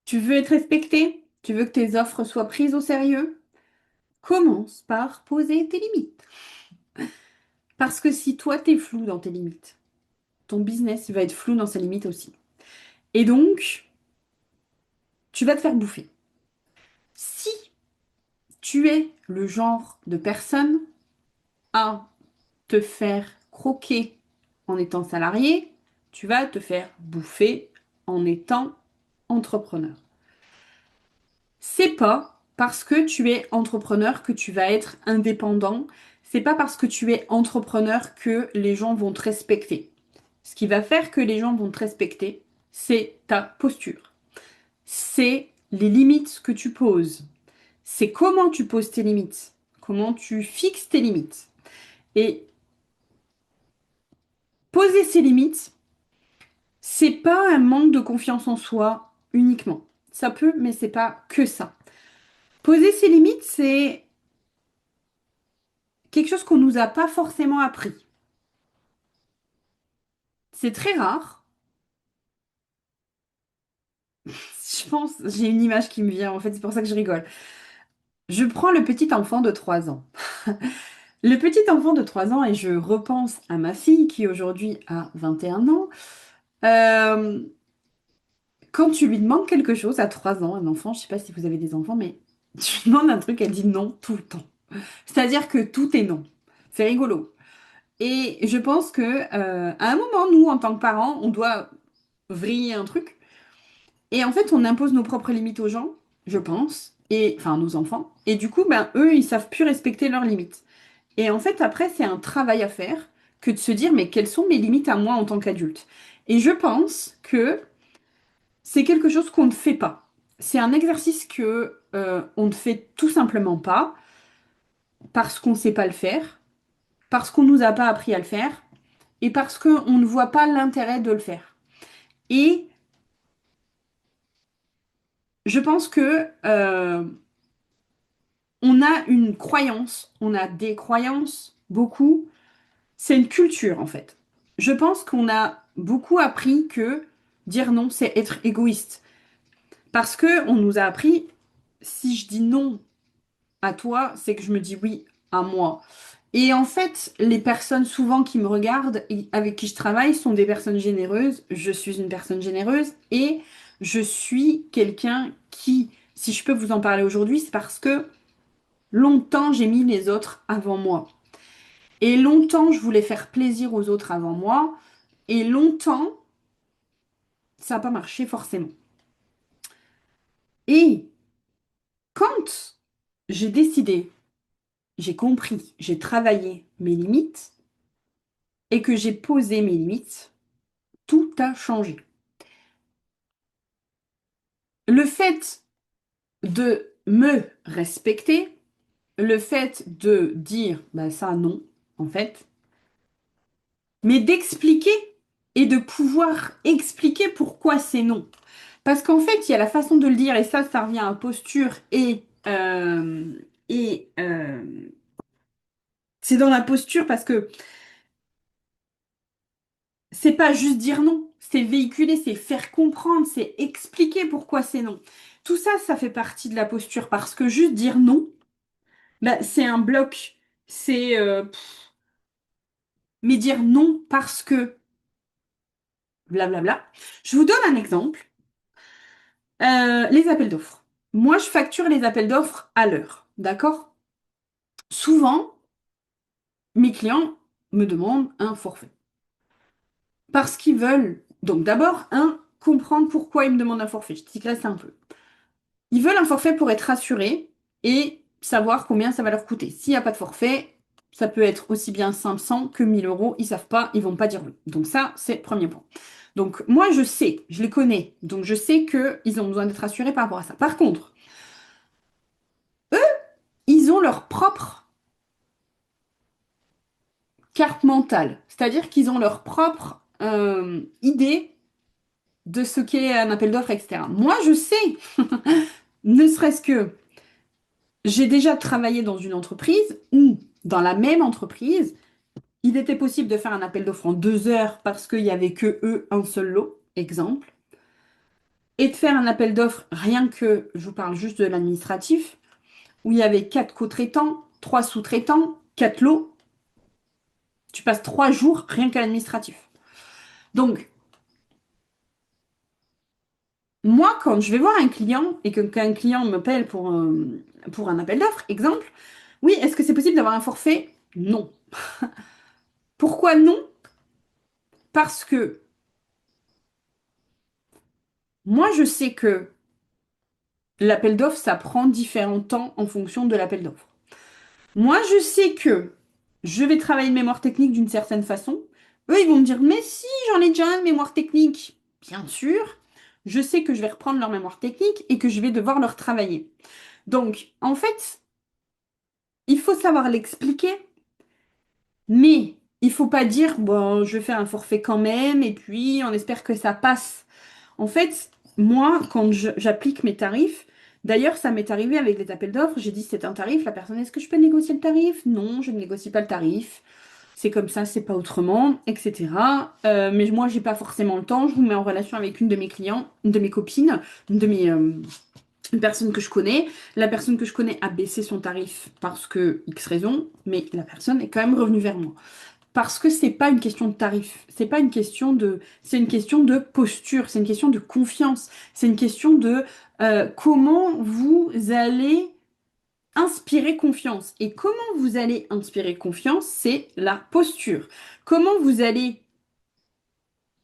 Tu veux être respecté? Tu veux que tes offres soient prises au sérieux? Commence par poser tes limites. Parce que si toi, t'es flou dans tes limites, ton business il va être flou dans ses limites aussi. Et donc, tu vas te faire bouffer. Si tu es le genre de personne à te faire croquer en étant salarié, tu vas te faire bouffer en étant entrepreneur. C'est pas parce que tu es entrepreneur que tu vas être indépendant. C'est pas parce que tu es entrepreneur que les gens vont te respecter. Ce qui va faire que les gens vont te respecter, c'est ta posture. C'est les limites que tu poses. C'est comment tu poses tes limites. Comment tu fixes tes limites. Et poser ses limites, c'est pas un manque de confiance en soi uniquement. Ça peut, mais c'est pas que ça. Poser ses limites, c'est quelque chose qu'on nous a pas forcément appris. C'est très rare. Je pense, j'ai une image qui me vient, en fait, c'est pour ça que je rigole. Je prends le petit enfant de 3 ans. Le petit enfant de 3 ans, et je repense à ma fille qui aujourd'hui a 21 ans. Euh, Quand tu lui demandes quelque chose à 3 ans, un enfant, je sais pas si vous avez des enfants, mais tu lui demandes un truc, elle dit non tout le temps. C'est-à-dire que tout est non. C'est rigolo. Et je pense que à un moment, nous, en tant que parents, on doit vriller un truc. Et en fait, on impose nos propres limites aux gens, je pense, et enfin nos enfants. Et du coup, ben eux, ils savent plus respecter leurs limites. Et en fait, après, c'est un travail à faire que de se dire, mais quelles sont mes limites à moi en tant qu'adulte? Et je pense que c'est quelque chose qu'on ne fait pas. C'est un exercice que on ne fait tout simplement pas parce qu'on ne sait pas le faire, parce qu'on nous a pas appris à le faire, et parce qu'on ne voit pas l'intérêt de le faire. Et je pense que on a une croyance, on a des croyances, beaucoup. C'est une culture en fait. Je pense qu'on a beaucoup appris que dire non, c'est être égoïste. Parce que on nous a appris, si je dis non à toi, c'est que je me dis oui à moi. Et en fait, les personnes souvent qui me regardent et avec qui je travaille sont des personnes généreuses. Je suis une personne généreuse et je suis quelqu'un qui, si je peux vous en parler aujourd'hui, c'est parce que longtemps j'ai mis les autres avant moi. Et longtemps je voulais faire plaisir aux autres avant moi. Et longtemps, ça n'a pas marché forcément. Et quand j'ai décidé, j'ai compris, j'ai travaillé mes limites et que j'ai posé mes limites, tout a changé. Le fait de me respecter, le fait de dire bah ça non, en fait, mais d'expliquer et de pouvoir expliquer pourquoi c'est non. Parce qu'en fait, il y a la façon de le dire, et ça revient à posture et c'est dans la posture parce que c'est pas juste dire non, c'est véhiculer, c'est faire comprendre, c'est expliquer pourquoi c'est non. Tout ça, ça fait partie de la posture parce que juste dire non, bah, c'est un bloc. C'est mais dire non parce que blablabla. Je vous donne un exemple. Les appels d'offres. Moi, je facture les appels d'offres à l'heure, d'accord? Souvent, mes clients me demandent un forfait. Parce qu'ils veulent, donc d'abord, comprendre pourquoi ils me demandent un forfait. Je digresse un peu. Ils veulent un forfait pour être rassurés et savoir combien ça va leur coûter. S'il n'y a pas de forfait, ça peut être aussi bien 500 que 1000 euros. Ils savent pas, ils vont pas dire oui. Donc ça, c'est le premier point. Donc moi, je sais, je les connais. Donc je sais qu'ils ont besoin d'être rassurés par rapport à ça. Par contre, ils ont leur propre carte mentale. C'est-à-dire qu'ils ont leur propre idée de ce qu'est un appel d'offres, etc. Moi, je sais, ne serait-ce que j'ai déjà travaillé dans une entreprise où, dans la même entreprise, il était possible de faire un appel d'offres en 2 heures parce qu'il n'y avait que eux, un seul lot, exemple. et de faire un appel d'offres, rien que, je vous parle juste de l'administratif, où il y avait 4 co-traitants, 3 sous-traitants, 4 lots. Tu passes 3 jours rien qu'à l'administratif. Donc, moi, quand je vais voir un client et qu'un client m'appelle pour un appel d'offres, exemple, oui, est-ce que c'est possible d'avoir un forfait? Non. Pourquoi non? Parce que moi, je sais que l'appel d'offres, ça prend différents temps en fonction de l'appel d'offres. Moi, je sais que je vais travailler une mémoire technique d'une certaine façon. Eux, ils vont me dire, mais si, j'en ai déjà une mémoire technique. Bien sûr, je sais que je vais reprendre leur mémoire technique et que je vais devoir leur travailler. Donc, en fait, il faut savoir l'expliquer, mais il faut pas dire, bon, je vais faire un forfait quand même et puis on espère que ça passe. En fait, moi, quand j'applique mes tarifs, d'ailleurs, ça m'est arrivé avec les appels d'offres, j'ai dit c'est un tarif, la personne, est-ce que je peux négocier le tarif? Non, je ne négocie pas le tarif. C'est comme ça, c'est pas autrement, etc. Mais moi, j'ai pas forcément le temps. Je vous mets en relation avec une de mes clients, une de mes copines, une personne que je connais. La personne que je connais a baissé son tarif parce que X raison, mais la personne est quand même revenue vers moi. Parce que c'est pas une question de tarif, c'est pas une question de, c'est une question de posture, c'est une question de confiance, c'est une question de comment vous allez inspirer confiance. Et comment vous allez inspirer confiance, c'est la posture. Comment vous allez